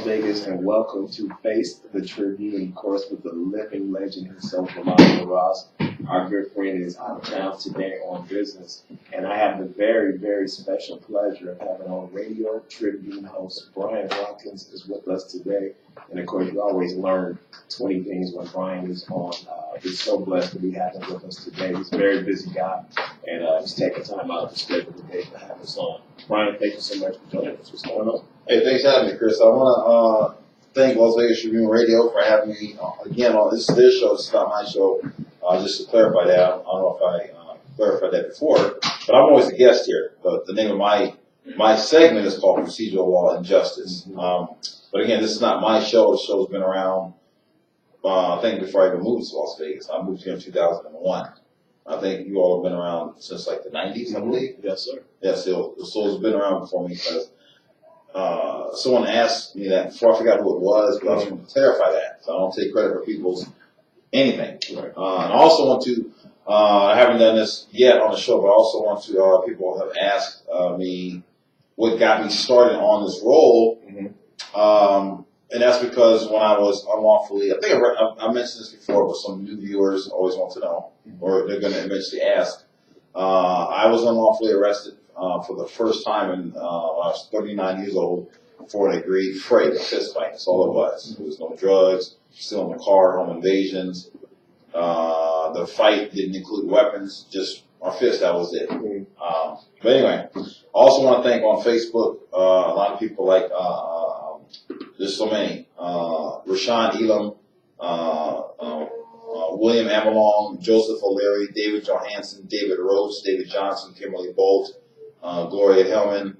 Vegas, and welcome to Face the Tribune, of course, with the living legend himself, Lamont Ross. Our good friend is out of town today on business, and I have the very, very special pleasure of having on radio Tribune host Bryon Watkins is with us today. And of course, you always learn 20 things when Bryon is on. We're so blessed to be having him with us today. He's a very busy guy, and he's taking time out of his schedule today to have us on. Bryon, thank you so much for joining us. What's going on? Hey, thanks for having me, Chris. I want to thank Las Vegas Tribune Radio for having me again on this is their show. It's not my show. Just to clarify that, I don't know if I clarified that before, but I'm always a guest here. But the name of my segment is called Procedural Law and Justice. But again, this is not my show. The show's been around, I think, before I even moved to Las Vegas. I moved here in 2001. I think you all have been around since like the 90s, I believe. Yes, sir. Yeah, so it's been around before me because someone asked me that before. I forgot who it was, but I just want to clarify that. So I don't take credit for people's anything. Right. And I also want to, I haven't done this yet on the show, but I also want to, people have asked me what got me started on this role. And that's because when I was unlawfully, I think I mentioned this before, but some new viewers always want to know, or they're going to eventually ask. I was unlawfully arrested for the first time when I was 39 years old for an agreed fray, a fist fight. That's all it was. There was no drugs, stealing the car, home invasions. The fight didn't include weapons, just our fist, that was it. But anyway, I also want to thank on Facebook, a lot of people like, there's so many, Rashawn Elam, William Amalong, Joseph O'Leary, David Johansson, David Rhodes, David Johnson, Kimberly Bolt, Gloria Hellman,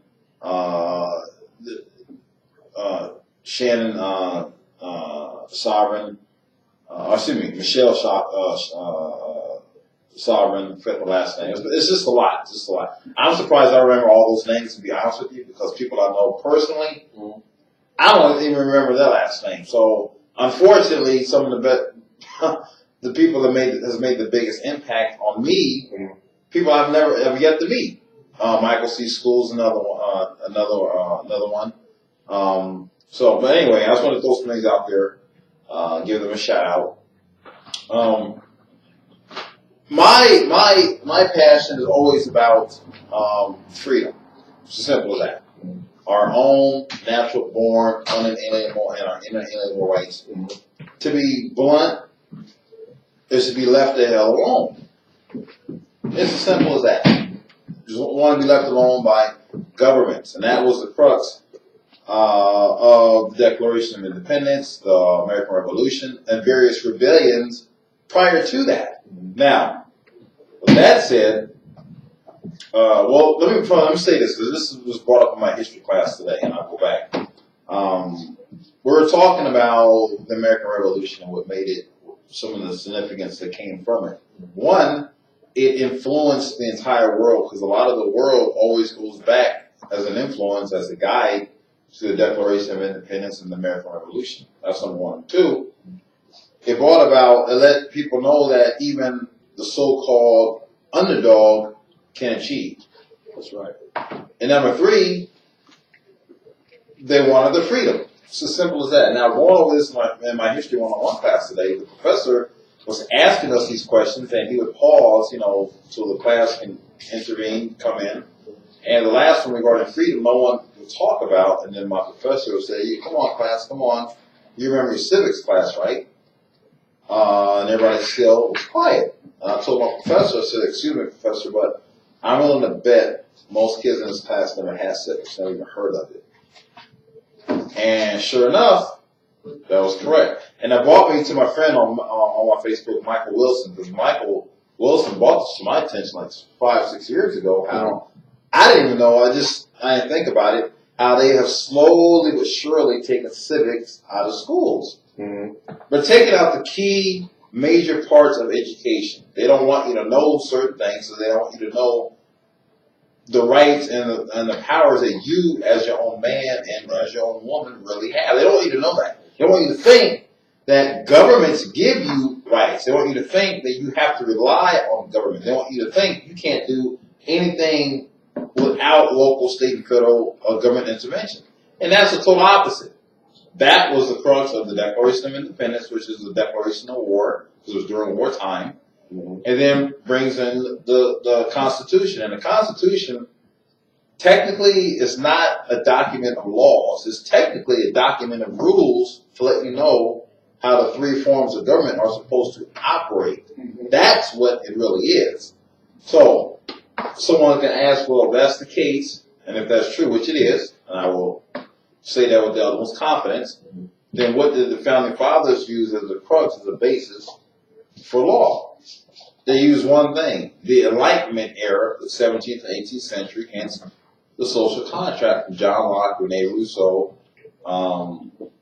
Shannon Sovereign, Michelle Sovereign, I forget the last name. It's just a lot. It's just a lot. I'm surprised I remember all those names, to be honest with you, because people I know personally, I don't even remember their last name. So, unfortunately, some of the people that has made the biggest impact on me, people I've never ever yet to meet. Michael C. School's another one. But anyway, I just want to throw some things out there, give them a shout out. My passion is always about freedom. It's as simple as that. Our own natural born, unalienable, and our inalienable rights. To be blunt, is to be left the hell alone. It's as simple as that. Just want to be left alone by governments, and that was the crux of the Declaration of Independence, the American Revolution, and various rebellions prior to that. Now, with that said, let me say this, because this was brought up in my history class today, and I'll go back. We're talking about the American Revolution and what made it, some of the significance that came from it. One, it influenced the entire world, because a lot of the world always goes back as an influence, as a guide to the Declaration of Independence and the American Revolution. That's number one. Two, it let people know that even the so-called underdog can achieve. That's right. And number three, they wanted the freedom. It's as simple as that. Now, going over this in my History 101 class today, the professor was asking us these questions, and he would pause, so the class can intervene, come in. And the last one regarding freedom, no one would talk about, and then my professor would say, come on, class, come on. You remember your civics class, right? And everybody still was quiet. And I told my professor, I said, excuse me, professor, but I'm willing to bet most kids in this class never had civics, never even heard of it. And sure enough, that was correct. And that brought me to my friend on my Facebook, Michael Wilson, because Michael Wilson brought this to my attention like 5-6 years ago. How I didn't even know, I didn't think about it, how they have slowly but surely taken civics out of schools. But taking out the key major parts of education. They don't want you to know certain things, so they don't want you to know the rights and the powers that you, as your own man and as your own woman, really have. They don't want you to know that. They want you to think that governments give you rights. They want you to think that you have to rely on government. They want you to think you can't do anything without local, state, and federal government intervention. And that's the total opposite. That was the crux of the Declaration of Independence, which is the Declaration of War, because it was during wartime. And then brings in the Constitution. And the Constitution technically is not a document of laws. It's technically a document of rules to let you know how the three forms of government are supposed to operate. That's what it really is. So someone can ask, well, if that's the case, and if that's true, which it is, and I will say that with the utmost confidence, then what did the Founding Fathers use as a crux, as a basis for law? They used one thing, the Enlightenment era, the 17th and 18th century, hence the social contract from John Locke, Rene Rousseau.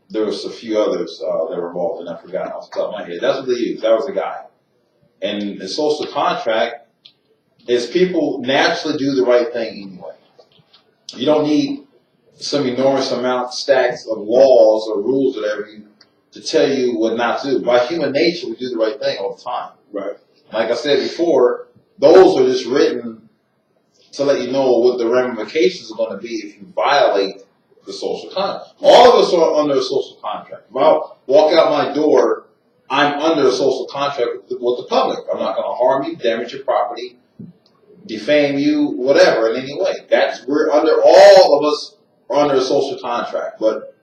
There was a few others that were involved, and I forgot off the top of my head. That's what they used. That was the guy. And the social contract is people naturally do the right thing anyway. You don't need some enormous amount, stacks of laws or rules or whatever to tell you what not to do. By human nature, we do the right thing all the time. Right. Like I said before, those are just written to let you know what the ramifications are going to be if you violate the social contract. All of us are under a social contract. If I walk out my door, I'm under a social contract with the public. I'm not going to harm you, damage your property, defame you, whatever in any way. All of us are under a social contract. But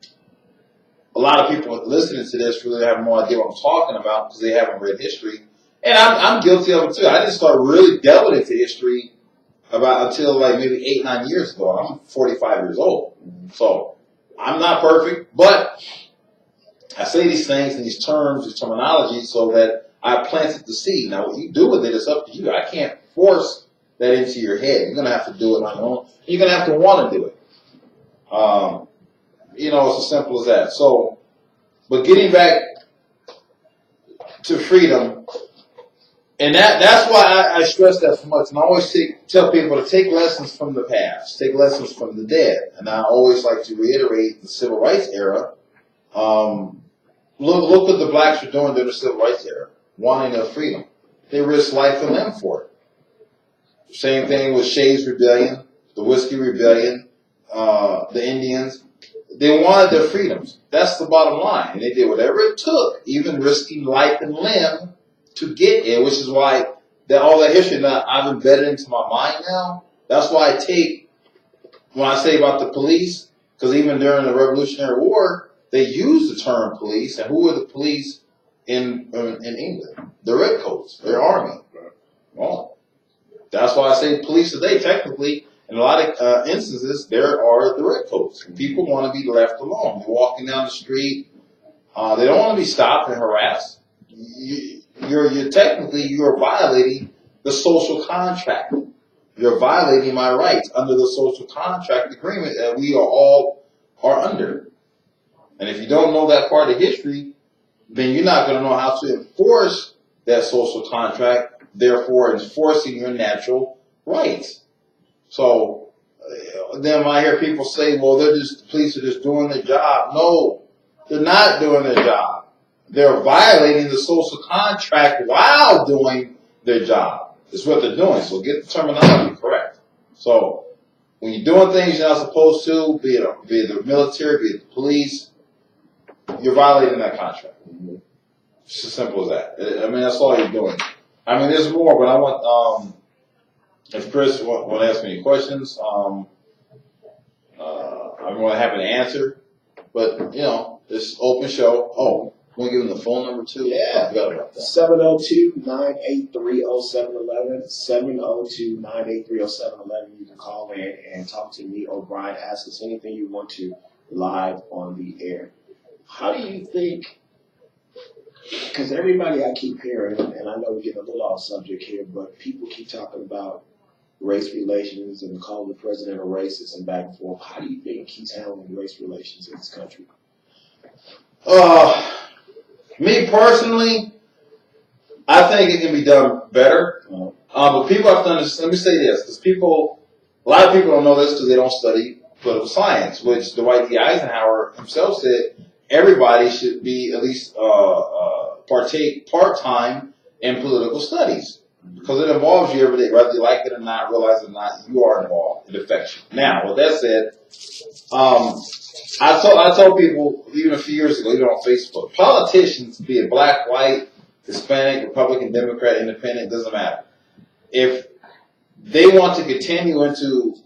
a lot of people listening to this really have no idea what I'm talking about because they haven't read history. And I'm guilty of it too. I didn't start really delving into history until like maybe 8-9 years ago. I'm 45 years old. So I'm not perfect, but I say these things and these terms, these terminology so that I planted the seed. Now what you do with it is up to you. I can't force that into your head. You're going to have to do it on your own. You're going to have to want to do it. It's as simple as that. So, but getting back to freedom, and that's why I stress that so much. And I always tell people to take lessons from the past, take lessons from the dead. And I always like to reiterate the civil rights era. Look what the blacks were doing during the civil rights era, wanting their freedom. They risked life and limb for it. Same thing with Shays' Rebellion, the Whiskey Rebellion, the Indians. They wanted their freedoms. That's the bottom line. And they did whatever it took, even risking life and limb, to get it, which is why all that history that I've embedded into my mind now, that's why when I say about the police, because even during the Revolutionary War, they used the term police, and who were the police in England? The redcoats, their army. Well, that's why I say police today, technically, in a lot of instances, there are the redcoats. People want to be left alone. They're walking down the street. They don't want to be stopped and harassed. You're violating the social contract. You're violating my rights under the social contract agreement that we are under. And if you don't know that part of history, then you're not going to know how to enforce that social contract, therefore enforcing your natural rights. So then I hear people say, well, the police are just doing their job. No, they're not doing their job. They're violating the social contract while doing their job. That's what they're doing. So get the terminology correct. So when you're doing things you're not supposed to, be it the military, be it the police, you're violating that contract. It's as simple as that. I mean, that's all you're doing. I mean, there's more, but I want, if Chris want to ask me any questions, I'm more than happy to answer. But, this open show. Oh, want to give them the phone number too? Yeah. I forgot about that. 702-983-0711. 702-983-0711. You can call in and talk to me or Bryon. Ask us anything you want to live on the air. How do you think, because everybody I keep hearing, and I know we're getting a little off subject here, but people keep talking about race relations and calling the president a racist and back and forth. How do you think he's handling race relations in this country? Me personally, I think it can be done better. But people have to understand, let me say this, because a lot of people don't know this because they don't study political science, which Dwight D. Eisenhower himself said everybody should be at least partake part-time in political studies. Because it involves you every day, whether you like it or not, realize it or not, you are involved. It affects you. Now, with that said, I told people even a few years ago, even on Facebook, politicians, be it black, white, Hispanic, Republican, Democrat, Independent, doesn't matter. If they want to continue into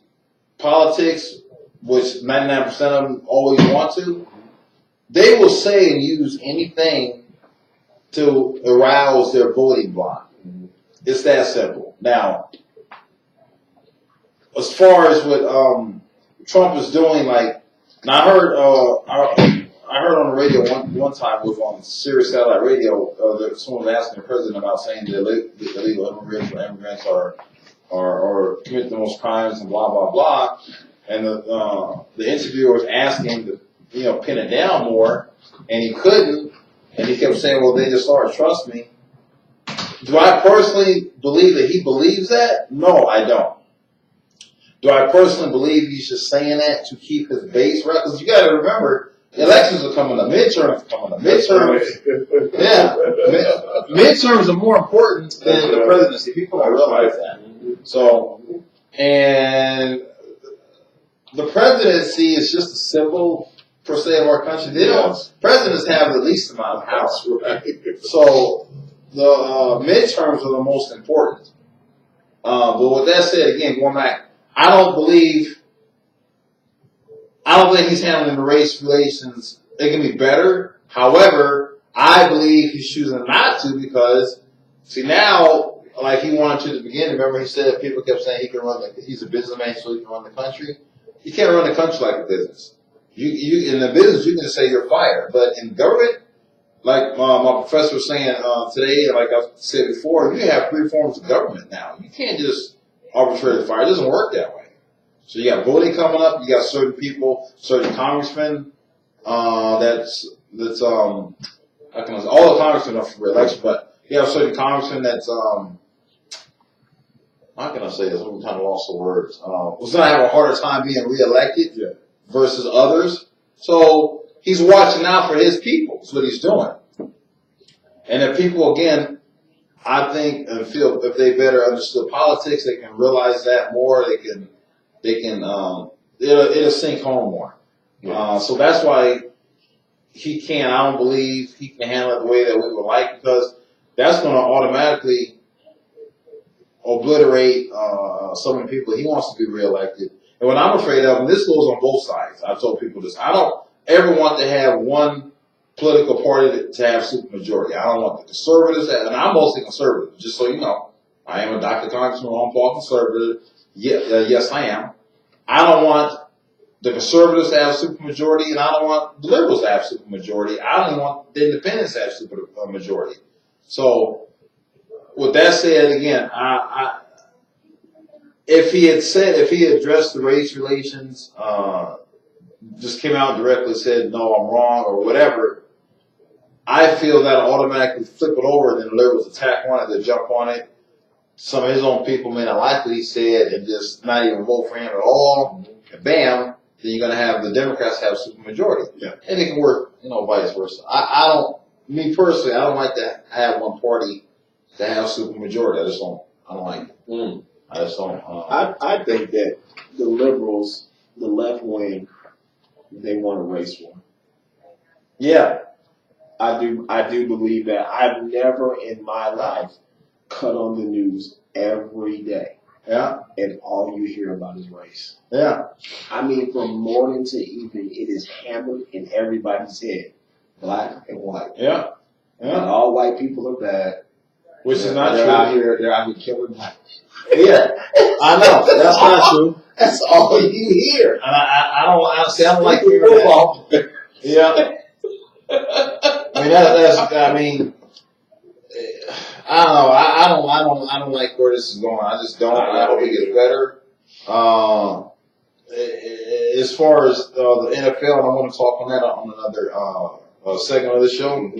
politics, which 99% of them always want to, they will say and use anything to arouse their voting bloc. It's that simple. Now, as far as what Trump is doing, like, now I heard on the radio one time, was on Sirius satellite radio, that someone was asking the president about saying that illegal immigrants are commit the most crimes and blah blah blah, and the interviewer was asking to pin it down more, and he couldn't, and he kept saying, well, they just aren't. Trust me. Do I personally believe that he believes that? No, I don't. Do I personally believe he's just saying that to keep his base right? Because you got to remember, elections are coming up, midterms are coming up. Midterms are more important than the presidency. People don't realize that. So, and the presidency is just a symbol, per se, of our country. Presidents have the least amount of power. Right? So, the midterms are the most important. But with that said, again, going back, I don't think he's handling the race relations. It can be better. However, I believe he's choosing not to because, see, now, like he wanted to at the beginning, remember he said, people kept saying he can he's a businessman so he can run the country. You can't run the country like a business. You in the business, you can just say you're fired. But in government, like my professor was saying today, like I said before, you have 3 forms of government now. You can't just arbitrarily fire. It doesn't work that way. So you got voting coming up. You got certain people, certain congressmen. That's how can I say, all the congressmen are for re-election, but you have certain congressmen that's how can I say this? We kind of lost the words. Was going to have a harder time being re-elected versus others. So he's watching out for his people. That's what he's doing. And if people, again, I think and feel if they better understood politics, they can realize that more. It'll sink home more. So that's why I don't believe he can handle it the way that we would like, because that's going to automatically obliterate so many people. He wants to be reelected. And what I'm afraid of, and this goes on both sides, I've told people this, I don't ever want to have one political party to have supermajority. I don't want the conservatives, and I'm mostly conservative, just so you know. I am a Dr. Congressman Ron Paul conservative. Yes, I am. I don't want the conservatives to have supermajority, and I don't want the liberals to have supermajority. I don't even want the independents to have supermajority. So, with that said, again, if he had addressed the race relations, just came out and directly said, no, I'm wrong, or whatever, I feel that automatically flip it over, and then the liberals attack on it, they jump on it. Some of his own people may not like what he said and just not even vote for him at all. And bam, then you're going to have the Democrats have supermajority. Yeah. And it can work, vice versa. Me personally, I don't like to have one party to have supermajority. I don't like it. I just don't. I think that the liberals, the left wing, they want a race war. Yeah. I do believe that. I've never in my life cut on the news every day. Yeah. And all you hear about is race. Yeah. I mean, from morning to evening, it is hammered in everybody's head. Black and white. Yeah. Yeah. And all white people are bad. Which is not true. They're out here killing black. Yeah. I know. That's not true. That's all you hear. And I don't like hearing football. Yeah. I mean, I don't know. I don't like where this is going. I just don't. I hope it gets better. As far as the NFL, and I want to talk on that on another segment of the show.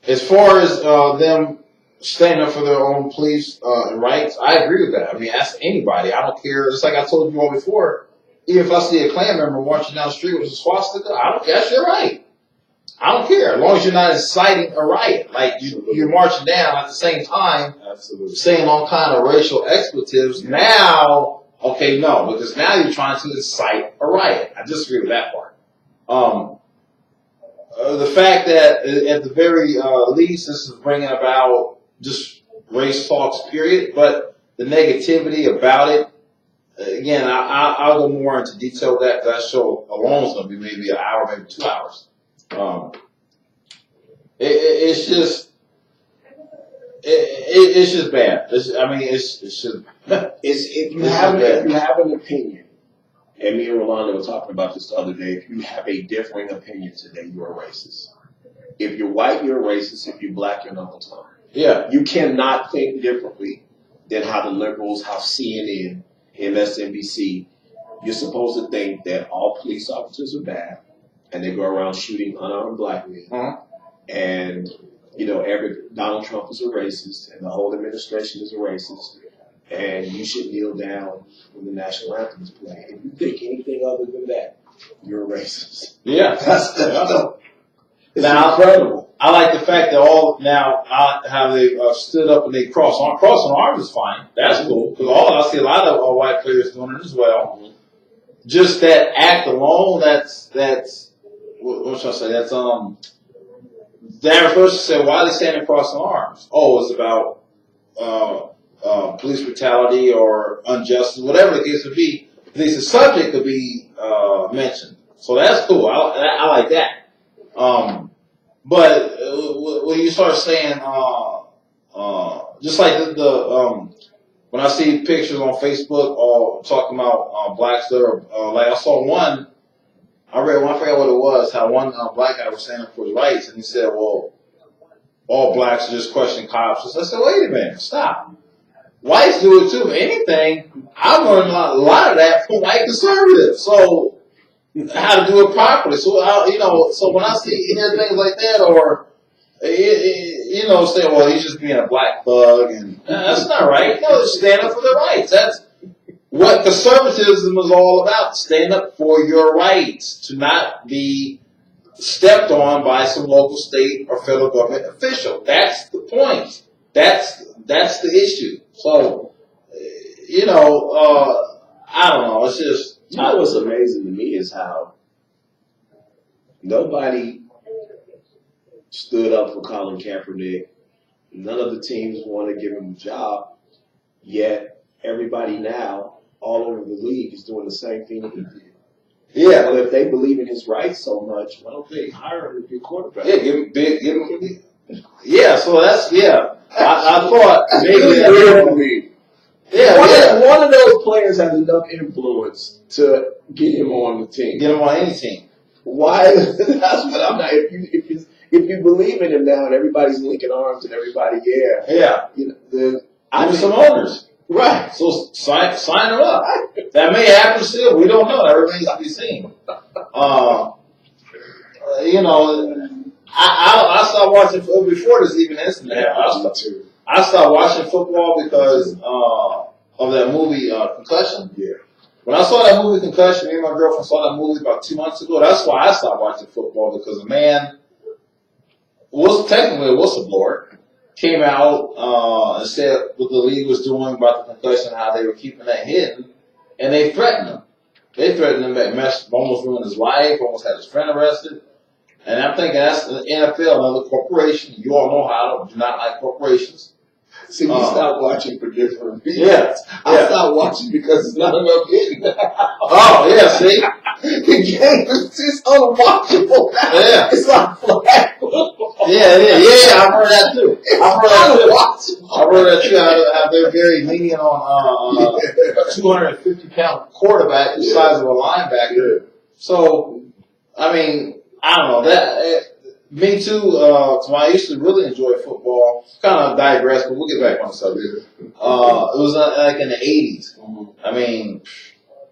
As far as them standing up for their own police and rights, I agree with that. I mean, ask anybody. I don't care. Just like I told you all before, even if I see a Klan member marching down the street with a swastika, I don't care. That's your right. I don't care as long as you're not inciting a riot. Like you're marching down at the same time, Absolutely. saying all kind of racial expletives. Now, okay, no, because now you're trying to incite a riot. I disagree with that part. The fact that at the very least this is bringing about just race talks, period. But the negativity about it, again, I'll go more into detail with that. That show alone is going to be maybe an hour, maybe 2 hours. It's just bad. It's just If you have an opinion, and me and Rolando were talking about this the other day, if you have a differing opinion today, you're a racist. If you're white, you're a racist. If you're black, you're Uncle Tom. yeah. You cannot think differently than how the liberals, how CNN, MSNBC, you're supposed to think that all police officers are bad, and they go around shooting unarmed black men. Uh-huh. And, Donald Trump is a racist, and the whole administration is a racist, and you should kneel down when the national anthem is playing. If you think anything other than that, you're a racist. Yeah. It's Now, incredible. I like the fact that how they stood up and they crossing arms is fine. That's cool. Because I see a lot of white players doing it as well. Mm-hmm. Just that act alone, that's what should I say? That's the average person said, why are they standing crossing arms? Oh, it's about police brutality or injustice, whatever the case would be. At least the subject could be mentioned. So that's cool. I like that. But when you start saying, just like when I see pictures on Facebook or talking about blacks that are, like I saw one, I forgot what it was, how one black guy was standing up for his rights, and he said, well, all blacks are just questioning cops. So I said, wait a minute, stop. Whites do it too. If anything, I've learned a lot of that from white conservatives. So, how to do it properly. So, so when I hear things like that, or, say, well, he's just being a black thug, and that's not right. No, stand up for their rights. That's what conservatism is all about. Stand up for your rights to not be stepped on by some local, state, or federal government official. That's the point. That's the issue. So, I don't know. It's just. What's amazing to me is how nobody stood up for Colin Kaepernick. None of the teams want to give him a job. Yet everybody now, all over the league, is doing the same thing that he did. Yeah. Well, if they believe in his rights so much, why don't they hire him to be a quarterback? Yeah, give him. Yeah, so that's I thought maybe. One of those players has enough influence to get him on the team. Get him on any team. Why? That's what I'm not. If you believe in him now and everybody's linking arms and everybody, then I'm some owners. Right. So sign them up. That may happen still. We don't know. That remains to be seen. I stopped watching before this even incident happened. I stopped watching football because of that movie Concussion. Yeah. When I saw that movie Concussion, me and my girlfriend saw that movie about 2 months ago. That's why I stopped watching football, because the man was technically a whistleblower. Came out and said what the league was doing about the concussion, how they were keeping that hidden, and they threatened him. They threatened him, almost ruined his life, almost had his friend arrested. And I'm thinking that's the NFL, another corporation. You all know how I do not like corporations. See, you stopped watching for different reasons. Yeah. I stopped watching because it's not enough hitting. Oh, yeah, see? The game is just unwatchable. Yeah. It's like flag football. Yeah, I've heard that too. I've heard that too. How they're very lenient on a 250-pound quarterback the size of a linebacker. Yeah. So, I mean, I don't know. Me too. So I used to really enjoy football. Kind of digress, but we'll get back on the subject. It was like in the 80s. Mm-hmm. I mean,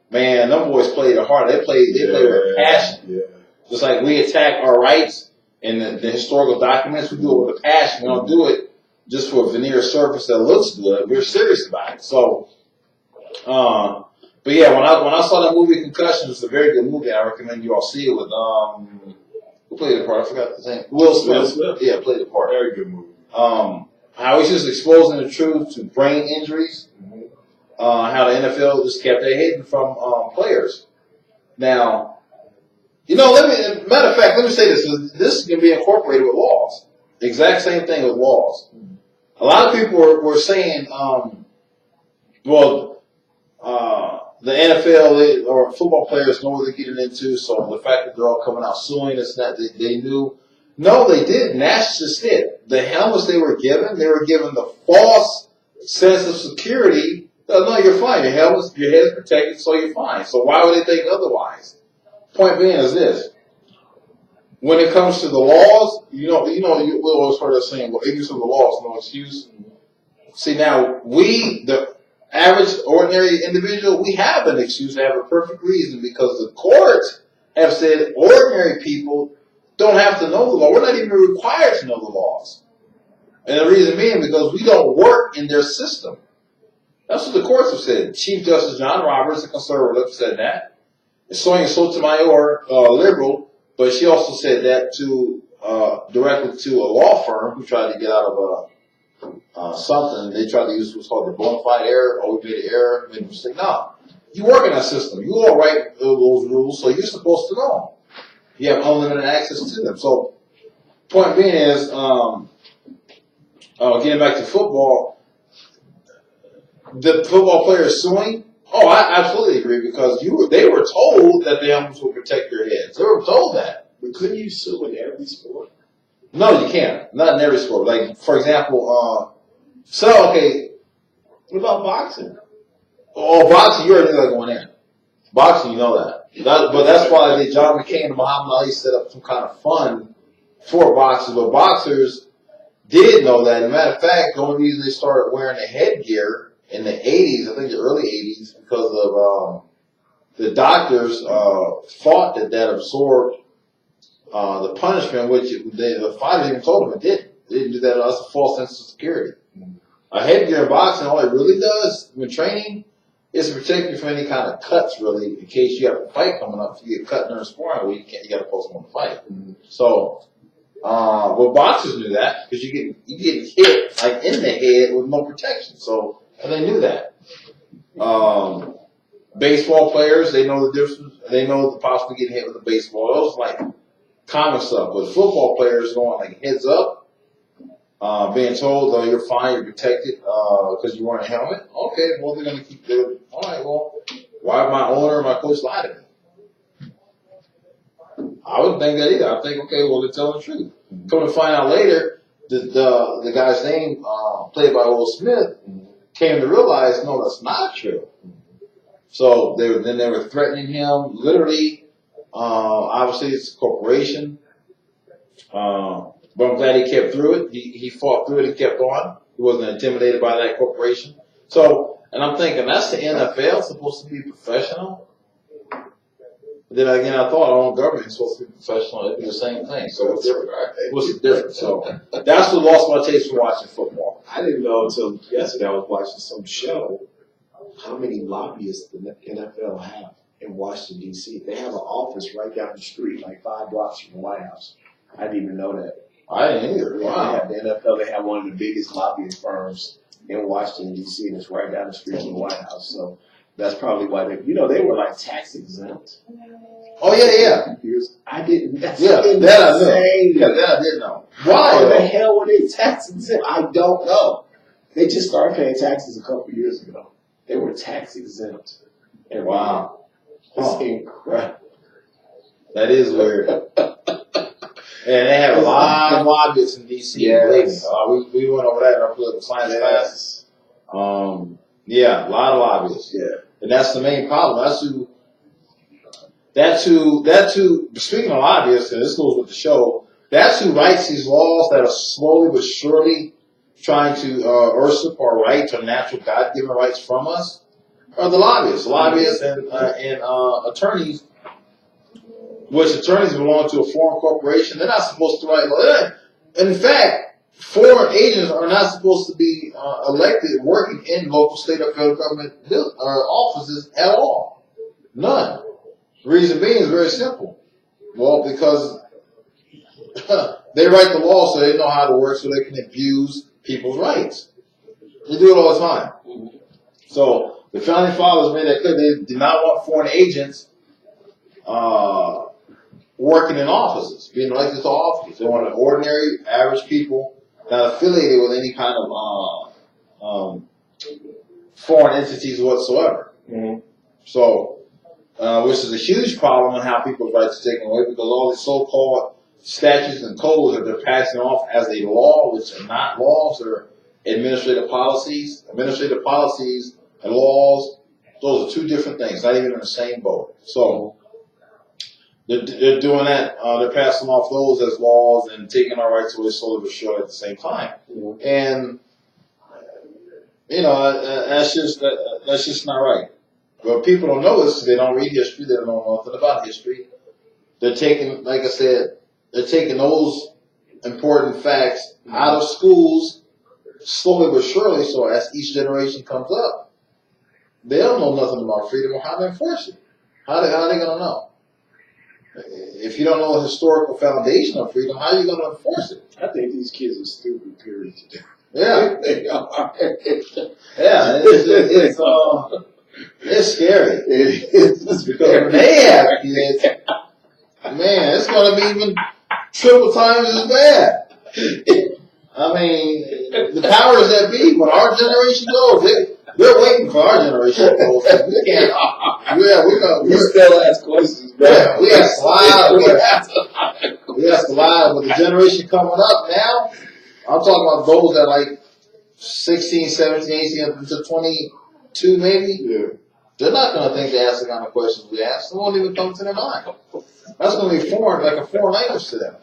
man, them boys played hard. They played with passion. Yeah. Just like we attack our rights in the historical documents, we do it with a passion. We don't do it just for a veneer surface that looks good. We're serious about it. So, but yeah, when I saw that movie Concussion, it's a very good movie. I recommend you all see it with who played a part? I forgot the name. Will Smith. Yeah, played a part. Very good movie. How he's just exposing the truth to brain injuries. How the NFL just kept their hidden from players. Now, matter of fact, let me say this. This can be incorporated with laws. The exact same thing with laws. A lot of people were saying, the NFL or football players know what they're getting into, so the fact that they're all coming out suing, it's not that they knew. No, they didn't. That's just it. The helmets they were given the false sense of security. No, you're fine. Your head's protected, so you're fine. So why would they think otherwise? Point being is this. When it comes to the laws, you always heard us saying, well, ignorance of the law is no excuse. See, now, the average, ordinary individual, we have an excuse to have a perfect reason because the courts have said ordinary people don't have to know the law. We're not even required to know the laws. And the reason being because we don't work in their system. That's what the courts have said. Chief Justice John Roberts, a conservative, said that. Sonia Sotomayor, liberal, but she also said that directly to a law firm who tried to get out of something. They tried to use what's called the bona fide error. Oh, we made an error. Made a mistake. No. You work in that system. You all write those rules, so you're supposed to know them. You have unlimited access to them. So, point being is, getting back to football, the football players suing. Oh, I absolutely agree because they were told that the helmets would protect their heads. They were told that. But couldn't you sue in every sport? No, you can't. Not in every sport. Like, for example, what about boxing? Oh, boxing, you already knew that going in. Boxing, you know that. But that's why John McCain and Muhammad Ali set up some kind of fund for boxers. But boxers did know that. As a matter of fact, the only reason they started wearing the headgear in the 80s, I think the early 80s, because of the doctors thought that absorbed the punishment, which the fighters even told them it didn't. They didn't do that. That's a false sense of security. A headgear in boxing, all it really does when training is to protect you from any kind of cuts, really, in case you have a fight coming up. If you get cut during sparring, well, you got to postpone the fight. Mm-hmm. So, well, boxers knew that because you get hit like in the head with no protection. So, and they knew that. Baseball players, they know the difference. They know the possibility of getting hit with a baseball. Those like common stuff. But football players going like heads up. Being told, oh, you're fine, you're protected because you're wearing a helmet. Okay, well, they're going to keep doing it. All right, well, why would my owner or my coach lie to me? I wouldn't think that either. I think, okay, well, they're telling the truth. Come to find out later, the guy's name, played by Will Smith, came to realize, no, that's not true. So they were threatening him, literally. Obviously, it's a corporation. But I'm glad he kept through it. He fought through it and kept on. He wasn't intimidated by that corporation. So, and I'm thinking, that's the NFL supposed to be professional? But then again, I thought our own government is supposed to be professional. It'd be the same thing. So what's different? What's the difference? So that's what lost my taste for watching football. I didn't know until yesterday I was watching some show how many lobbyists the NFL have in Washington, D.C. They have an office right down the street, like 5 blocks from the White House. I didn't even know that. I didn't either. Wow. They have the NFL, they have one of the biggest lobbyist firms in Washington, D.C., and it's right down the street from the White House. So that's probably why they were like tax exempt. Oh, yeah. I didn't. That I knew. Yeah, that I didn't know. Why the hell were they tax exempt? I don't know. They just started paying taxes a couple years ago. They were tax exempt. And wow. It's incredible. That is weird. And they have a lot of lobbyists in D.C. Yes. We went over that in our political science class. Yeah, a lot of lobbyists. Yeah. And that's the main problem. That's who, speaking of lobbyists, and this goes with the show, that's who writes these laws that are slowly but surely trying to usurp our rights, our natural God-given rights from us, are the lobbyists. Lobbyists and attorneys, which attorneys belong to a foreign corporation. They're not supposed to write law. In fact, foreign agents are not supposed to be elected working in local, state, or federal government offices at all. None. The reason being is very simple. Well, because they write the law so they know how to work so they can abuse people's rights. They do it all the time. So the founding fathers made that clear. They did not want foreign agents working in offices, being elected to office. They wanted ordinary, average people not affiliated with any kind of foreign entities whatsoever. So, which is a huge problem in how people's rights are taken away because all these so-called statutes and codes that they're passing off as a law, which are not laws, they're administrative policies. Administrative policies and laws, those are two different things, not even in the same boat. So, they're doing that. They're passing off those as laws and taking our rights away slowly but surely at the same time. And that's just not right. But people don't know this because they don't read history. They don't know nothing about history. They're taking, like I said, they're taking those important facts out of schools slowly but surely. So as each generation comes up, they don't know nothing about freedom or how to enforce it. How are they going to know? If you don't know the historical foundation of freedom, how are you going to enforce it? I think these kids are stupid, period. Yeah. Yeah, it's scary. It's because when they have kids, man, it's going to be even triple times as bad. I mean, the powers that be, when our generation goes, they're waiting for our generation to go. So we can't. We still ask questions, bro. Yeah, we ask a lot. We ask a lot. With the generation coming up now, I'm talking about those that like 16, 17, 18, up to 22 maybe. Yeah. They're not going to think they ask the kind of questions we ask. It won't even come to their mind. That's going to be foreign, like a foreign language to them.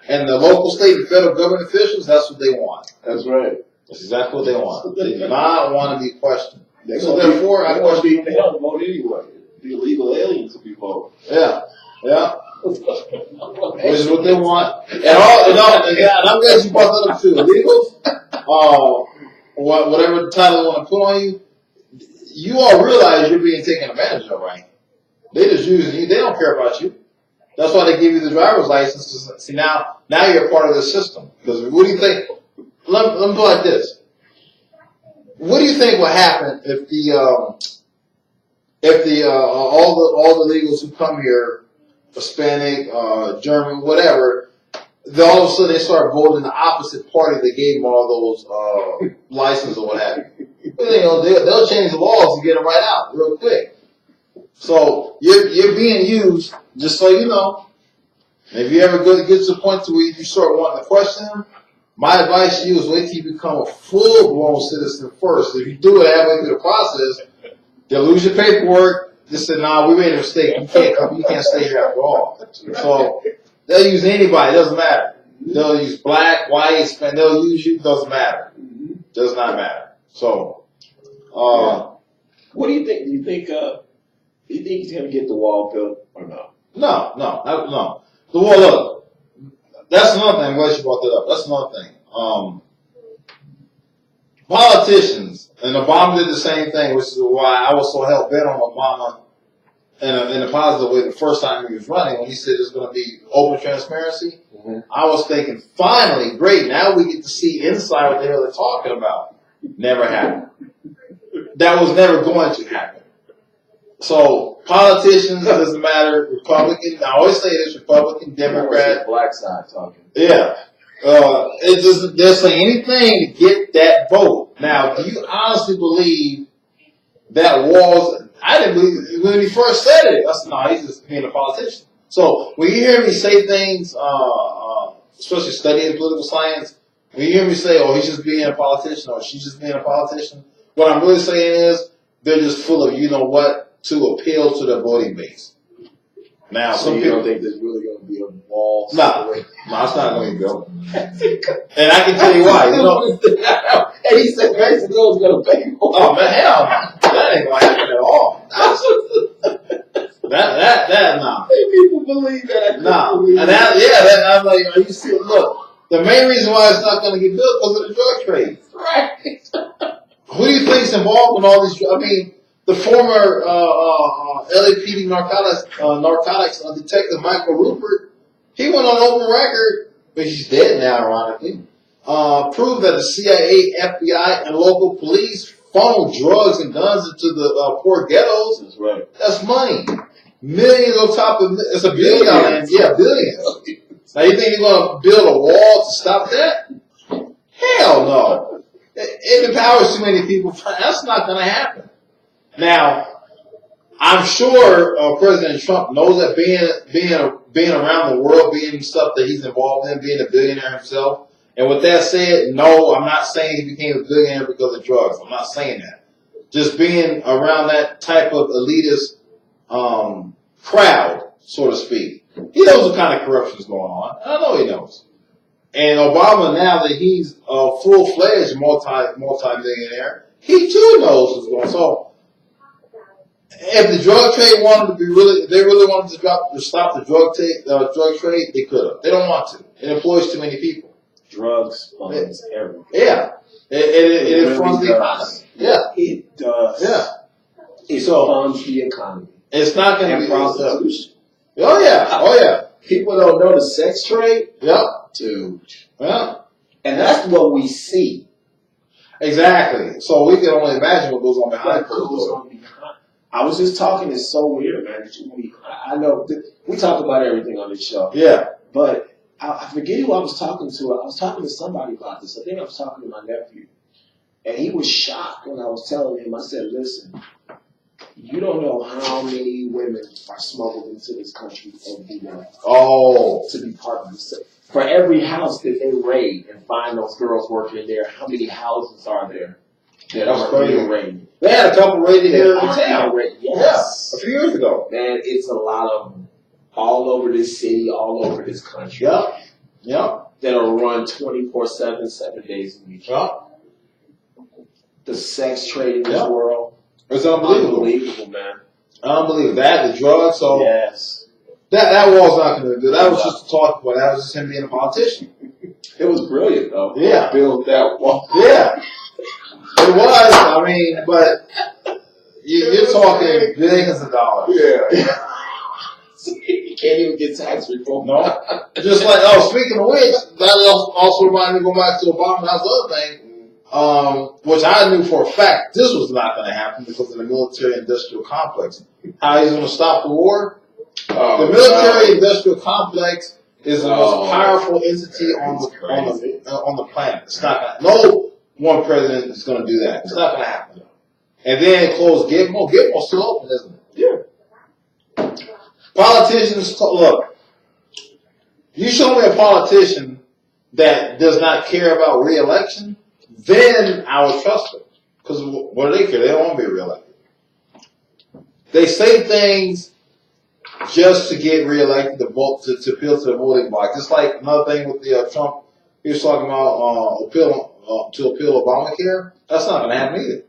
And the local, state, and federal government officials, that's what they want. That's right. That's exactly what they want. They do not want to be questioned. So therefore, I want to be they don't vote anyway. The illegal aliens will be voting. Yeah. Which is what they want. And I'm glad you brought that up too. Illegals, whatever title they want to put on you, you all realize you're being taken advantage of, right? They just using you. They don't care about you. That's why they give you the driver's license. See, now you're a part of the system. Because what do you think? Let me put it like this. What do you think will happen if all the illegals who come here, Hispanic, German, whatever, all of a sudden they start voting the opposite party that gave them all those licenses or what have you? They'll change the laws to get them right out real quick. So you're being used, just so you know. If you ever get to the point to where you start wanting to question them, my advice to you is wait till you become a full-blown citizen first. If you do it halfway through the process, they'll lose your paperwork. They say, "Nah, we made a mistake. You can't come. You can't stay here after all." So they'll use anybody. It doesn't matter. They'll use black, white, Spanish. They'll use you. It doesn't matter. Does not matter. So, what do you think? Do you think he's going to get the wall built or no? No. The wall, look, that's another thing. I'm glad you brought that up. That's another thing. Politicians, and Obama did the same thing, which is why I was so hell-bent on Obama in a positive way the first time he was running, when he said there's going to be open transparency. I was thinking, finally, great, now we get to see inside what the hell they're talking about. Never happened. That was never going to happen. So, politicians, it doesn't matter, Republican, I always say this, Republican, Democrat. Black side talking. Yeah. They'll say anything to get that vote. Now, do you honestly believe that walls, I didn't believe, when he first said it, I said, no, he's just being a politician. So, when you hear me say things, especially studying political science, when you hear me say, oh, he's just being a politician, or she's just being a politician, what I'm really saying is, they're just full of, you know what, to appeal to the voting base. Now, so you don't think there's really going to be a wall? No, it's not going to be built. And I can tell you why. And he said Mexico's going to pay for it. Oh, man, hell no. That ain't going to happen at all. That, no. People believe that. No. And I'm like, are you serious? Look, the main reason why it's not going to get built is because of the drug trade. Right. Who do you think's involved in all these? I mean, the former LAPD narcotics detective Michael Rupert, he went on open record but he's dead now, ironically, proved that the CIA, FBI, and local police funnel drugs and guns into the poor ghettos. That's right. That's money. Millions on top of it's a billion. Yeah, billions. Now you think you're going to build a wall to stop that? Hell no. It empowers too many people. That's not going to happen. Now, I'm sure President Trump knows that being around the world, being stuff that he's involved in, being a billionaire himself. And with that said, no, I'm not saying he became a billionaire because of drugs. I'm not saying that. Just being around that type of elitist crowd, so to speak. He knows what kind of corruption is going on. I know he knows. And Obama, now that he's a full-fledged multi-millionaire, he too knows what's going on. So, if the drug trade wanted to be they really wanted to stop the drug trade, they could have. They don't want to. It employs too many people. Drugs funds everything. Yeah. It funds the economy. Yeah. It does. Yeah. It funds the economy. It's not going to be prostitution. Oh, yeah. Oh, yeah. People don't know the sex trade. Yep. Dude. Yeah. And that's what we see. Exactly. So we can only imagine what goes on behind closed doors. I was just talking. It's so weird, man. I know we talk about everything on this show. Yeah. But I forget who I was talking to. I was talking to somebody about this. I think I was talking to my nephew. And he was shocked when I was telling him. I said, listen, you don't know how many women are smuggled into this country every day. Oh. To be part of this. For every house that they raid and find those girls working in there, how many houses are there that are being raided? They had a couple raided here in town. Yes. Yeah, a few years ago. Man, it's a lot of them all over this city, all over this country. Yep. Yep. That are run 24/7, 7 days a week. Yep. The sex trade in this world. It's unbelievable. Unbelievable, man. Unbelievable. That, the drugs, so. Yes. That wall's not going to do. That was just a talk point. That was just him being a politician. It was brilliant, though. Yeah. Build that wall. Yeah. It was. I mean, but you're talking billions of dollars. Yeah. You can't even get tax reform. No. Just like, speaking of which, that also reminded me, go back to Obama, that's the other thing, which I knew for a fact this was not going to happen because of the military-industrial complex. How he's going to stop the war? The military-industrial complex is the most powerful entity on the planet. It's not gonna, no one president is going to do that. It's not going to happen. And then close Gitmo. Gitmo's still open, isn't it? Yeah. Politicians, look, you show me a politician that does not care about re-election, then I would trust them. Because what do they care? They don't want to be re-elected. They say things just to get reelected, to vote, to appeal to the voting bloc. Just like another thing with the Trump, he was talking about to appeal Obamacare. That's not going to happen either.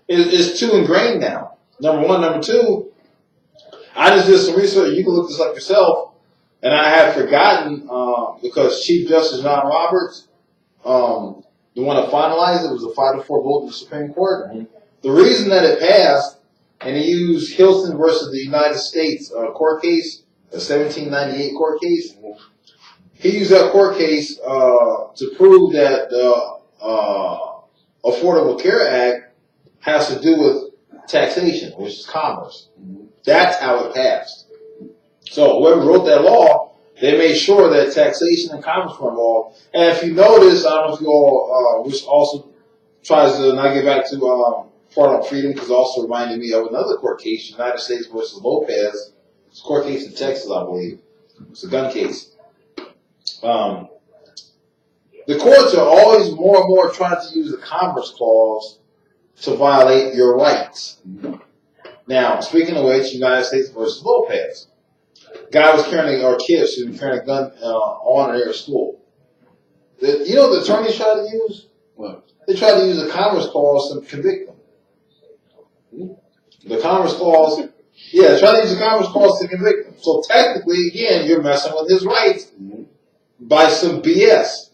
It's too ingrained now. Number one. Number two, I just did some research. You can look this up yourself. And I had forgotten, because Chief Justice John Roberts, the one that finalized it, was a 5-4 vote in the Supreme Court. Mm-hmm. The reason that it passed, and he used Hilton versus the United States court case, a 1798 court case. He used that court case to prove that the Affordable Care Act has to do with taxation, which is commerce. That's how it passed. So whoever wrote that law, they made sure that taxation and commerce were involved. And if you notice, I don't know if you all, which also tries to not get back to Part on Freedom, because it also reminded me of another court case, United States versus Lopez. It's a court case in Texas, I believe. It's a gun case. The courts are always more and more trying to use the Commerce Clause to violate your rights. Now, speaking of which, United States versus Lopez. Guy was carrying, or kid, she was carrying a gun on her at school. You know what the attorneys try to use? What? They try to use the Commerce Clause to convict them. The Commerce Clause, try to use the Commerce Clause to convict him. So technically, again, you're messing with his rights by some BS.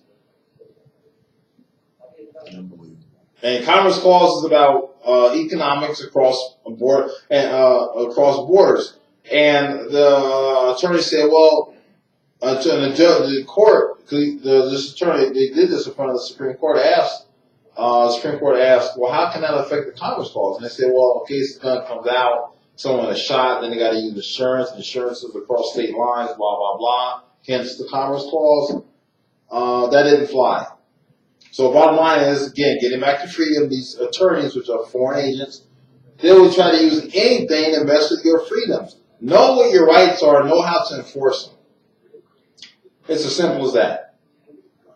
And Commerce Clause is about economics across a board and across borders. And the attorney said, well, the court, this attorney, they did this in front of the Supreme Court, Supreme Court asked, well, how can that affect the Commerce Clause? And they said, well, in case the gun comes out, someone is shot, then they got to use insurance. Insurance is across state lines, blah, blah, blah. Hence the Commerce Clause. That didn't fly. So bottom line is, again, getting back to freedom, these attorneys, which are foreign agents, they will try to use anything to mess with your freedoms. Know what your rights are, know how to enforce them. It's as simple as that.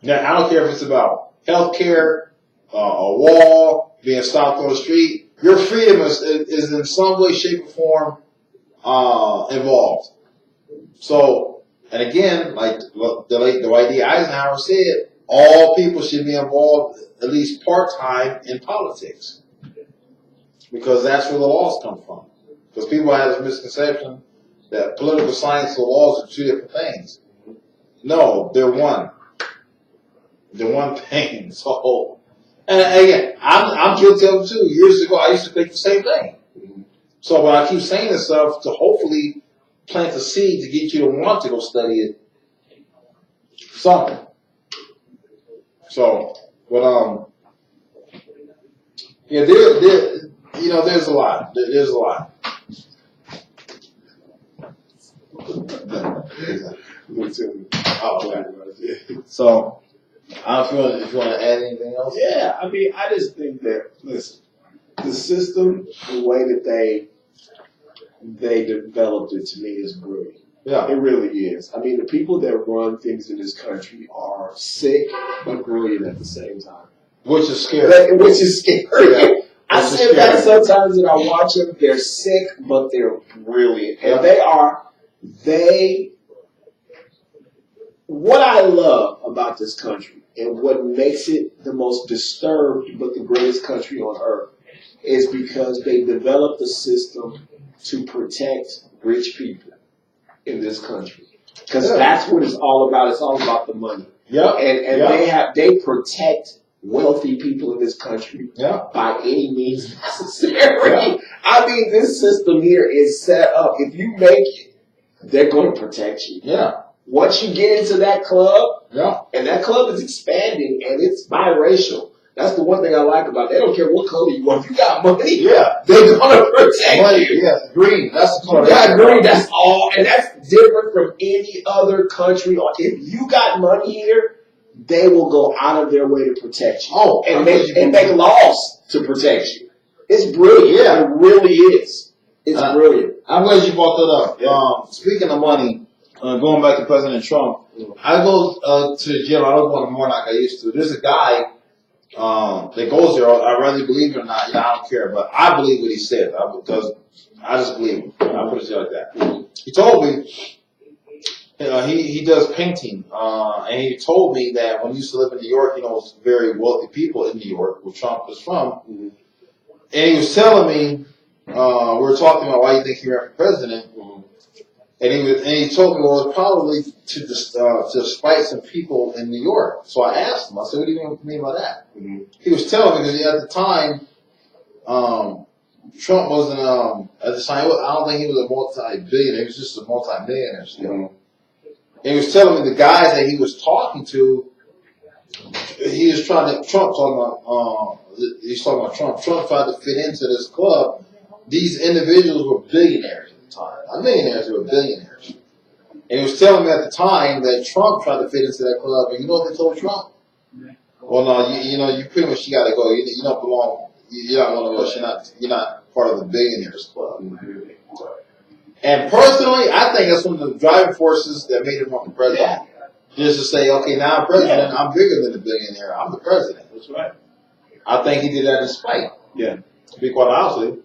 Now, I don't care if it's about health care, a wall, being stopped on the street. Your freedom is in some way, shape, or form involved. So, and again, like the late Dwight D. Eisenhower said, all people should be involved at least part-time in politics. Because that's where the laws come from. Because people have this misconception that political science and laws are two different things. No, they're one. They're one thing. So, and again, I'm guilty of it too. Years ago, I used to think the same thing. So when I keep saying this stuff to hopefully plant the seed to get you to want to go study it, something. So, but yeah, there's a lot. There's a lot. Oh, okay. So, I don't feel if you want to add anything else. Yeah, I mean, I just think that, listen, the system, the way that they developed it, to me, is brilliant. Yeah. It really is. I mean, the people that run things in this country are sick but brilliant at the same time. Which is scary. Which is scary. Yeah. I say that sometimes when I watch them, they're sick, but they're brilliant. And what I love about this country and what makes it the most disturbed but the greatest country on earth is because they developed a system to protect rich people in this country. Because that's what it's all about. It's all about the money. Yeah. And they protect wealthy people in this country by any means necessary. Yeah. I mean, this system here is set up. If you make it, they're going to protect you. Yeah. Once you get into that club, and that club is expanding and it's biracial. That's the one thing I like about it. They don't care what color you are. If you got money, they're going to protect you. Yeah, green. That's the color. You got green. That's all. And that's different from any other country. If you got money here, they will go out of their way to protect you. And make laws to protect you. It's brilliant. Yeah. It really is. It's brilliant. I'm glad you brought that up. Yeah. Speaking of money, going back to President Trump, I go to the gym. I don't go to more like I used to. There's a guy that goes there. I really believe it or not. I don't care, but I believe what he said because I just believe him. I put it like that. He told me he does painting, and he told me that when he used to live in New York, he knows very wealthy people in New York, where Trump is from, and he was telling me we were talking about why you think he ran for president. And he told me, well, it's probably to spite some people in New York. So I asked him, I said, what do you mean by that? He was telling me because at the time, Trump wasn't, at the time, I don't think he was a multi-billionaire, he was just a multi-millionaire still. And he was telling me the guys that he was talking to, he's talking about Trump. Trump tried to fit into this club. These individuals were billionaires. Not millionaires, they were billionaires. And he was telling me at the time that Trump tried to fit into that club, and you know what they told Trump? Well, no, you pretty much got to go. You don't belong. You're not one of us. You're not part of the billionaires club. And personally, I think that's one of the driving forces that made him run for president. Just to say, okay, now I'm president. I'm bigger than the billionaire. I'm the president. That's right. I think he did that in spite. Yeah. To be quite honest with you.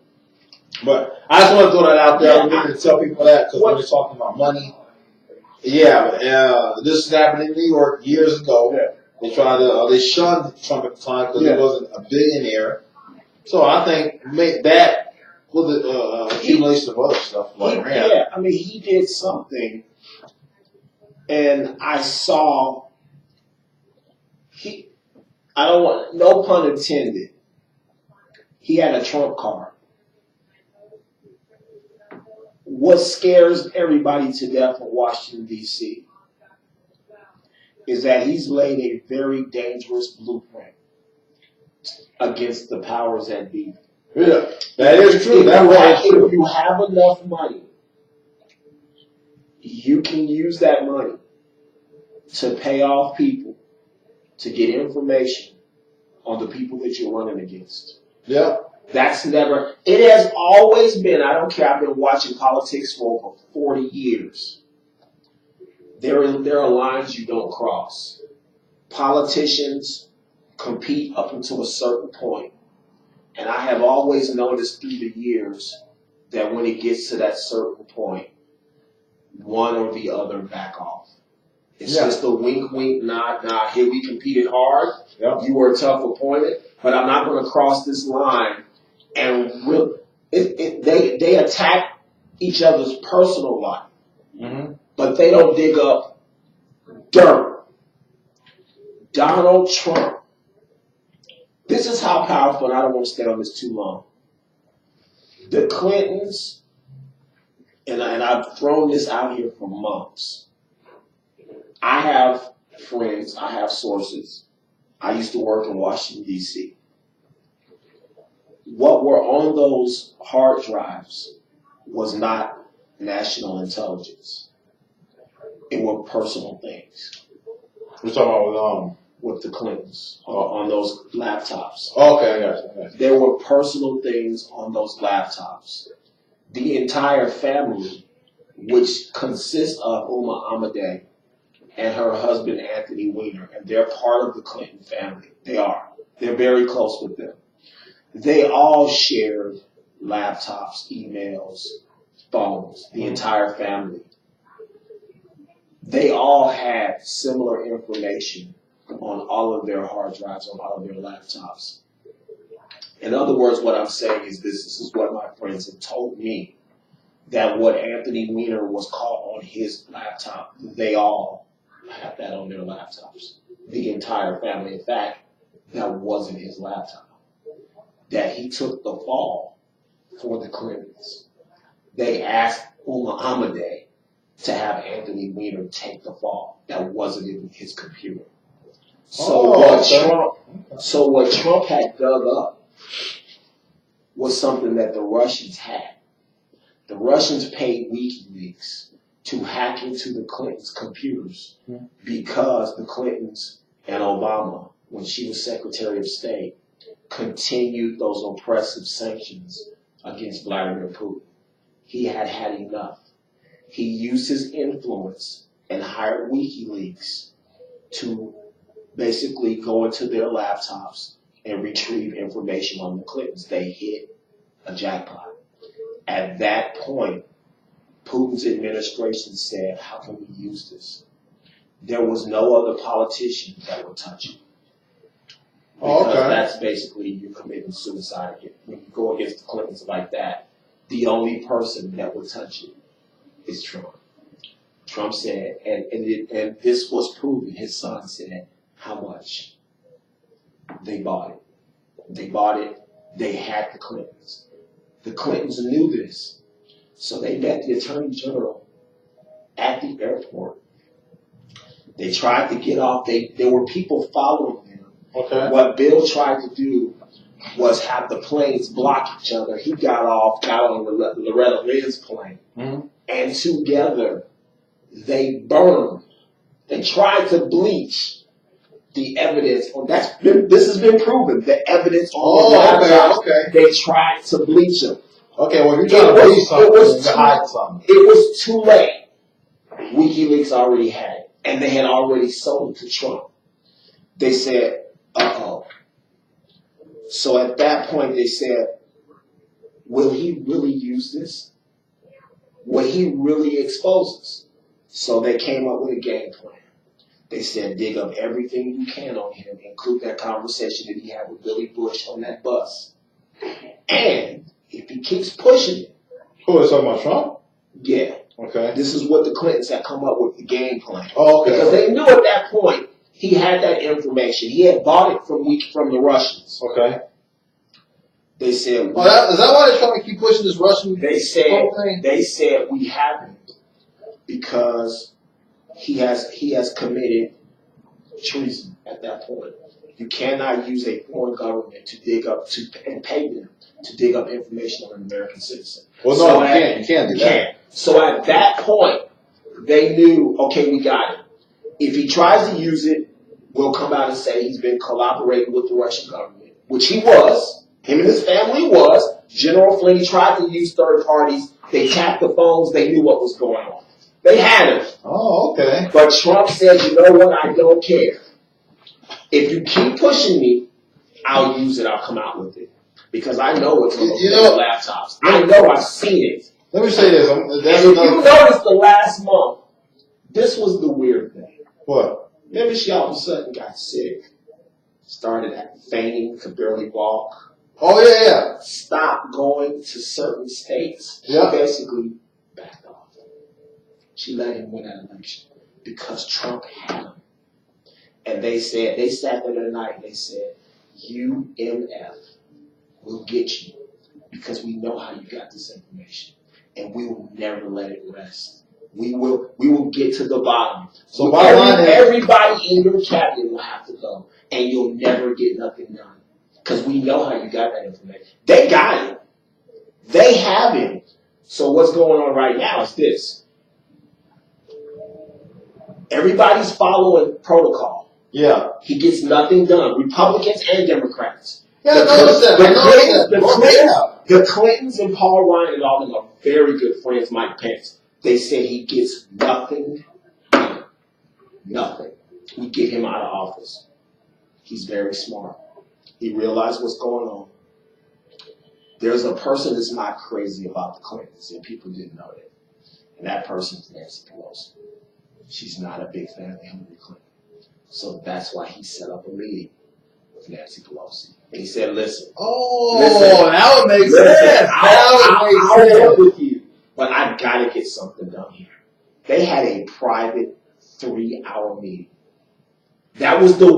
But I just want to throw that out there. I'm going to tell people that because when we're talking about money, this is happening in New York years ago. Yeah. They shunned Trump at the time because he wasn't a billionaire. So I think that with the accumulation of other stuff. I mean, he did something, and I saw. No pun intended. He had a Trump card. What scares everybody to death in Washington, D.C. is that he's laid a very dangerous blueprint against the powers that be. Yeah, that is true. If you have enough money, you can use that money to pay off people to get information on the people that you're running against. Yeah. That's never, it has always been, I don't care, I've been watching politics for over 40 years. There are lines you don't cross. Politicians compete up until a certain point. And I have always noticed through the years that when it gets to that certain point, one or the other back off. It's just a wink, wink, nod, nod. Here we competed hard. Yeah. You were a tough opponent, but I'm not going to cross this line. And they attack each other's personal life, but they don't dig up dirt. Donald Trump. This is how powerful, and I don't want to stay on this too long. The Clintons, and I've thrown this out here for months. I have friends, I have sources. I used to work in Washington, D.C. What were on those hard drives was not national intelligence. It were personal things. We're talking about with the Clintons on those laptops. Okay, I got you. There were personal things on those laptops. The entire family, which consists of Uma Amadei and her husband Anthony Weiner, and they're part of the Clinton family. They're very close with them. They all shared laptops, emails, phones, the entire family. They all had similar information on all of their hard drives, on all of their laptops. In other words, what I'm saying is this is what my friends have told me, that what Anthony Weiner was caught on his laptop, they all have that on their laptops. The entire family. In fact, that wasn't his laptop. That he took the fall for the Clintons. They asked Uma Amadei to have Anthony Weiner take the fall. That wasn't in his computer. So what Trump had dug up was something that the Russians had. The Russians paid WikiLeaks to hack into the Clintons' computers because the Clintons and Obama, when she was Secretary of State, continued those oppressive sanctions against Vladimir Putin. He had had enough. He used his influence and hired WikiLeaks to basically go into their laptops and retrieve information on the Clintons. They hit a jackpot. At that point, Putin's administration said, how can we use this? There was no other politician that would touch it. Because that's basically you committing suicide. When you go against the Clintons like that, the only person that would touch it is Trump. Trump said, and this was proven, his son said, how much? They bought it. They bought it. They had the Clintons. The Clintons knew this. So they met the Attorney General at the airport. They tried to get off. There were people following them. Okay. What Bill tried to do was have the planes block each other. He got on Loretta Lynn's plane. And together, they burned. They tried to bleach the evidence. This has been proven. The evidence on the laptop. They tried to bleach them. Okay, well, if you're trying to bleach something, you hide something. It was too late. WikiLeaks already had it, and they had already sold it to Trump. They said, uh-oh. So at that point, they said, will he really use this? Will he really expose us? So they came up with a game plan. They said, dig up everything you can on him, include that conversation that he had with Billy Bush on that bus. And if he keeps pushing it. Who is talking about Trump? Yeah. Okay. This is what the Clintons had come up with, the game plan. Oh, okay. Because they knew at that point he had that information. He had bought it from the Russians. Okay. They said, is that why they're trying to keep pushing this Russian? They said we haven't because he has committed treason at that point. You cannot use a foreign government to dig up and pay them to dig up information on an American citizen. Well, no, so you can't do that. So at that point, they knew, okay, we got it. If he tries to use it, we'll come out and say he's been collaborating with the Russian government, which he was. Him and his family was. General Flynn, he tried to use third parties. They tapped the phones. They knew what was going on. They had him. Oh, okay. But Trump said, you know what, I don't care. If you keep pushing me, I'll use it. I'll come out with it. Because I know what's going on with laptops. I know, I've seen it. Let me say this. And if you noticed the last month, this was the weird thing. What? Remember she all of a sudden got sick, started fainting, could barely walk. Oh, yeah. Stopped going to certain states. Yeah. Basically backed off. She let him win that election because Trump had him. And they sat there that night and they said, UMF will get you because we know how you got this information. And we will never let it rest. We will get to the bottom. So everybody in your cabinet will have to go. And you'll never get nothing done. Because we know how you got that information. They got it. They have it. So what's going on right now is this. Everybody's following protocol. Yeah. He gets nothing done. Republicans and Democrats. Yeah, the Clintons and Paul Ryan and all of them are very good friends, Mike Pence. They say he gets nothing done. Nothing. We get him out of office. He's very smart. He realized what's going on. There's a person that's not crazy about the Clintons, and people didn't know that. And that person is Nancy Pelosi. She's not a big fan of Hillary Clinton. So that's why he set up a meeting with Nancy Pelosi. And he said, listen. That would make sense. I'll work with you, but I got to get something done here. They had a private 3-hour meeting. That was the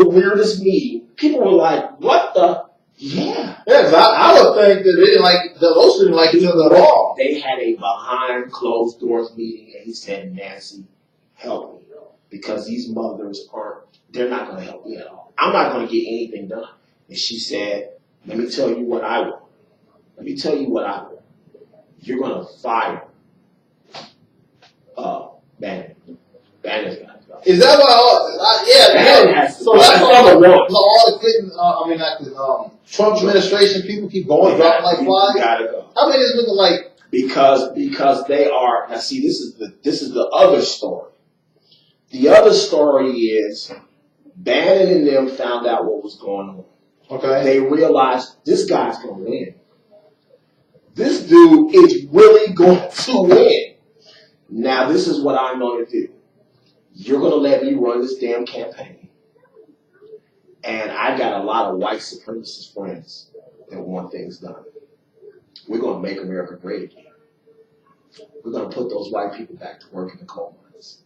weirdest meeting. People were like, what the? Yeah. Yeah, because I would think that they didn't like, the Pelosi didn't like each other at all. They had a behind closed doors meeting, and he said, Nancy, help me. Because these mothers they're not going to help me at all. I'm not going to get anything done. And she said, let me tell you what I want. Let me tell you what I want. You're going to fire Bannon. Bannon's got to go. Is that what? Bannon has to so go. that's all the Clinton, Trump administration people keep going, dropping like flies. Gotta go. How many is looking like? Because they are. Now, see, this is the other story. The other story is Bannon and them found out what was going on. Okay. They realized this guy's going to win. This dude is really going to win. Now, this is what I'm going to do. You're going to let me run this damn campaign. And I got a lot of white supremacist friends that want things done. We're going to make America great again. We're going to put those white people back to work in the coal mines.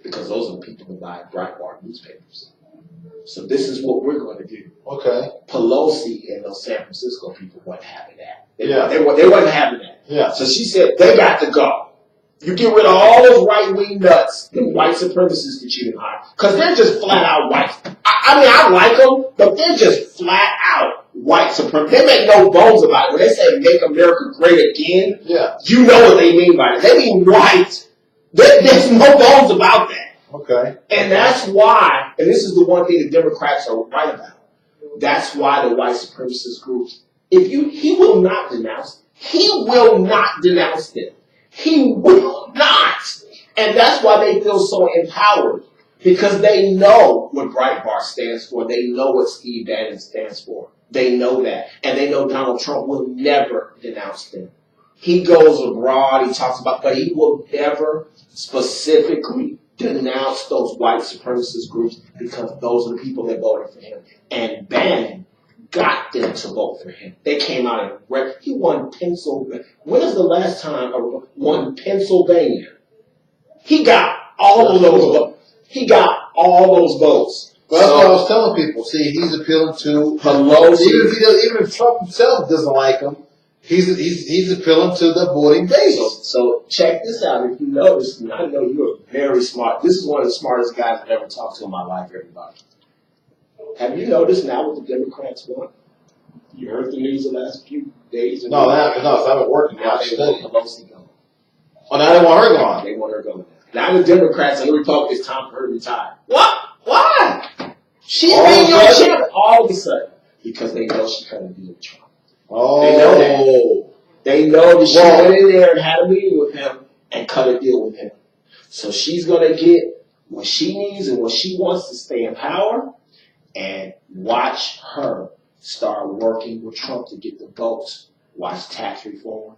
Because those are the people who buy Breitbart newspapers. So this is what we're going to do. Okay. Pelosi and those San Francisco people weren't having that. They wasn't having that. Yeah. So she said, they got to go. You get rid of all those right-wing nuts, the white supremacists that you didn't hire. Because they're just flat-out white. I mean, I like them, but they're just flat-out white supremacists. They make no bones about it. When they say make America great again, you know what they mean by it. They mean white. There's no bones about that. Okay. And that's why, and this is the one thing the Democrats are right about, that's why the white supremacist groups, he will not denounce them. He will not denounce them. He will not. And that's why they feel so empowered. Because they know what Breitbart stands for. They know what Steve Bannon stands for. They know that. And they know Donald Trump will never denounce them. He goes abroad, he talks about, but he will never specifically denounce those white supremacist groups because those are the people that voted for him. And Bannon got them to vote for him. They came out and he won Pennsylvania. When is the last time won Pennsylvania? He got all of those votes. He got all those votes. Well, that's what I was telling people. See, he's appealing to Pelosi. Even if Trump himself doesn't like him, He's appealing to the voting base. So check this out. If you notice, and I know you're very smart. This is one of the smartest guys I've ever talked to in my life, everybody. Have you noticed now what the Democrats want? You heard the news the last few days? No, I haven't worked. Now they want Pelosi gone. Oh, now they want her gone. They want her gone. Now the Democrats and the Republicans, it's time for her to retire. What? Why? She ain't your champion all of a sudden. Because they know she cut a deal with Trump. Oh. They know that. They know that she went in there and had a meeting with him and cut a deal with him. So she's going to get what she needs and what she wants to stay in power, and watch her start working with Trump to get the votes. Watch tax reform.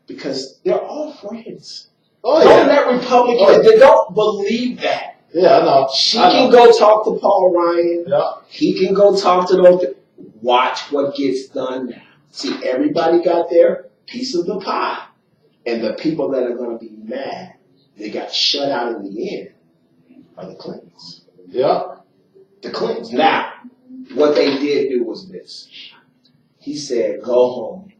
Because they're all friends. Oh, don't let Republicans, they don't believe that. Yeah, I know. She can go talk to Paul Ryan. Yeah. He can go talk to those. Watch what gets done now. See, everybody got their piece of the pie. And the people that are going to be mad, they got shut out in the end by the Clintons. Yeah. The Clintons. Now, what they did do was this. He said, go home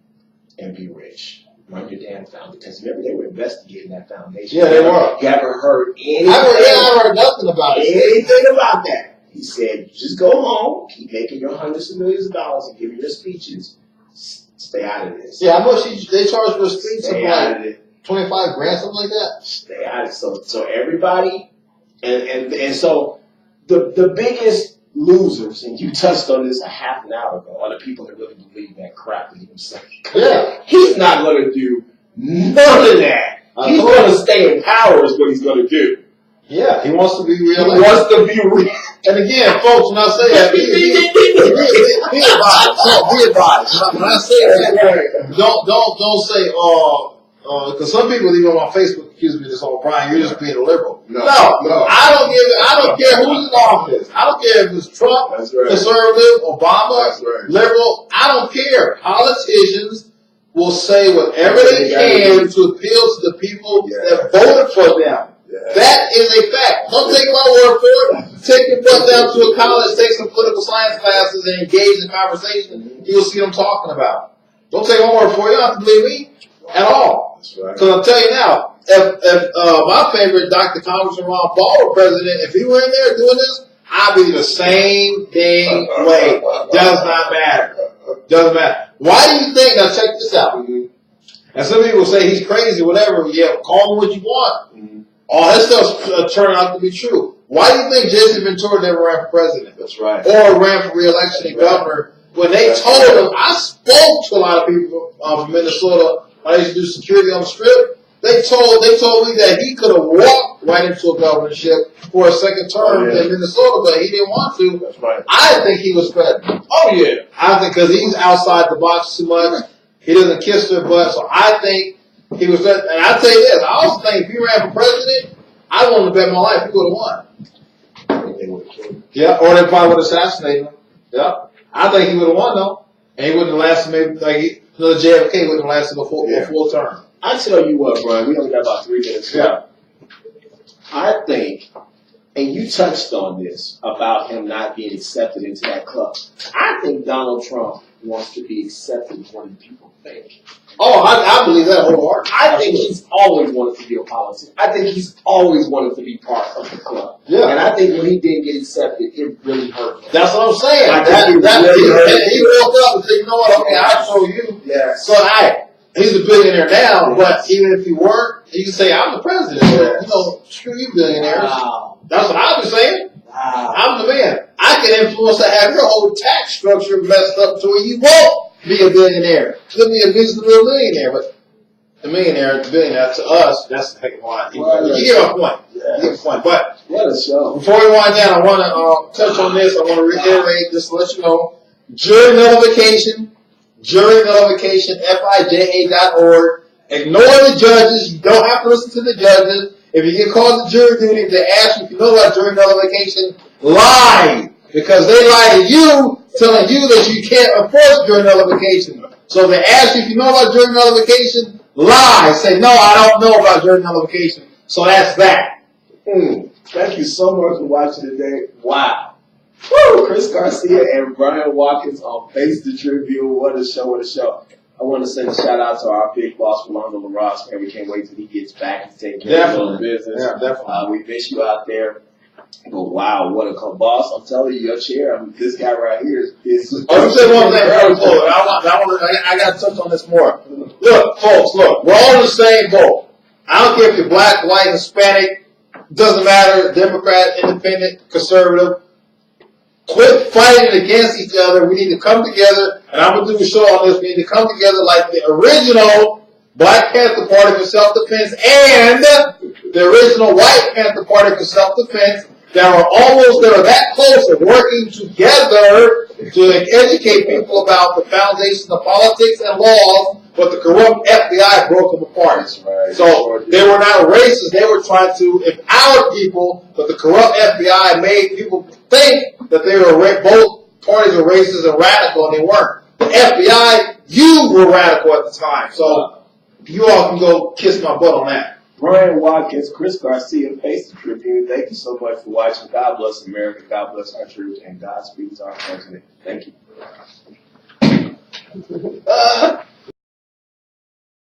and be rich. Run your damn foundation. Because remember, they were investigating that foundation. Yeah, they were. You haven't heard anything. I heard nothing about it. Anything about that. He said, just go home, keep making your hundreds of millions of dollars and giving your speeches. Stay out of this. Yeah, I know they charge for a speech of like $25 grand, something like that. Stay out of it. So everybody, and so the biggest losers, and you touched on this a half an hour ago, are the people that really believe that crap that he was saying. Yeah. He's not going to do none of that. He's going to stay in power is what he's going to do. Yeah, he wants to be real. He wants to be real. And again, folks, when I say that, be advised. When I say that, don't say, because some people even on Facebook accuse me of this whole Bryon, you're just being a liberal. No. I don't care who's in office. I don't care if it's Trump, conservative, Obama, liberal. I don't care. Politicians will say whatever they can to appeal to the people that voted for them. That is a fact. Don't take my word for it. Take your butt down to a college, take some political science classes, and engage in conversation. You'll see what I'm talking about. Don't take my word for it. You don't have to believe me at all. Because I'll tell you now, if my favorite Dr. Congressman Ron Paul were president, if he were in there doing this, I'd be the same dang way. Does not matter. Doesn't matter. Why do you think? Now check this out. And some people say he's crazy, whatever. Yeah, call him what you want. All that stuff turned out to be true. Why do you think Jason Ventura never ran for president? That's right. Or ran for re-election and governor? When they told him, I spoke to a lot of people from Minnesota. I used to do security on the strip. They told me that he could have walked right into a governorship for a second term in Minnesota, but he didn't want to. That's right. I think he was president. Oh yeah, I think because he's outside the box too much. He doesn't kiss their butt, so I think he was. And I tell you this, I also think if he ran for president, I wouldn't have bet my life he would have won. I think they would have killed him. Yeah, or they probably would have assassinated him. Yeah, I think he would have won though, and he wouldn't have lasted maybe another JFK wouldn't have lasted a full term. I tell you what, Bryon, we only got about 3 minutes left. I think, and you touched on this about him not being accepted into that club. I think Donald Trump wants to be accepted more than people think. Oh, I believe that wholeheartedly. I think he's always wanted to be a politician. I think he's always wanted to be part of the club. Yeah. And I think when he didn't get accepted, it really hurt him. That's what I'm saying. He woke up and said, you know what, okay, I'll show you. Yeah. So he's a billionaire now, but even if he weren't, you can say, I'm the president. Yes. You know, screw you billionaires. Wow. That's what I've been saying. Wow. I'm the man. I can influence to have your whole tax structure messed up to where you won't be a billionaire. You'll be a real millionaire, but the millionaire, the billionaire, to us, that's the heck of a lot. You get my point. Yeah. You get my point. But what a show. Before we wind down, I want to touch on this. I want to reiterate, just to let you know, jury nullification, FIJA.org. Ignore the judges. You don't have to listen to the judges. If you get called to jury duty, if they ask you if you know about jury nullification, lie. Because they lie to you, telling you that you can't enforce jury nullification. So if they ask you if you know about jury nullification, lie. Say, no, I don't know about jury nullification. So that's that. Thank you so much for watching today. Wow. Woo! Chris Garcia and Bryon Watkins on Face the Tribune. What a show, what a show. I want to send a shout out to our big boss, Rolando LaRosse, man. We can't wait till he gets back to take care of the business. Yeah, definitely. We miss you out there. But wow, what a boss! I'm telling you, your chair. I mean, this guy right here is. Oh, you said one thing very important. I got to touch on this more. Look, folks, look, we're all in the same boat. I don't care if you're black, white, Hispanic, doesn't matter, Democrat, independent, conservative. Quit fighting against each other. We need to come together, and I'm going to do a show on this. We need to come together like the original Black Panther Party for self-defense and the original White Panther Party for self-defense that are that close of working together to educate people about the foundation of politics and laws, but the corrupt FBI broke them apart. That's right. So they were not racist. They were trying to empower people, but the corrupt FBI made people think that they were both parties were racist and radical, and they weren't. The FBI, you were radical at the time. So you all can go kiss my butt on that. Bryon, Watkins, Chris Garcia, Face the Tribune. Thank you so much for watching. God bless America. God bless our troops, and Godspeed to our president. Thank you.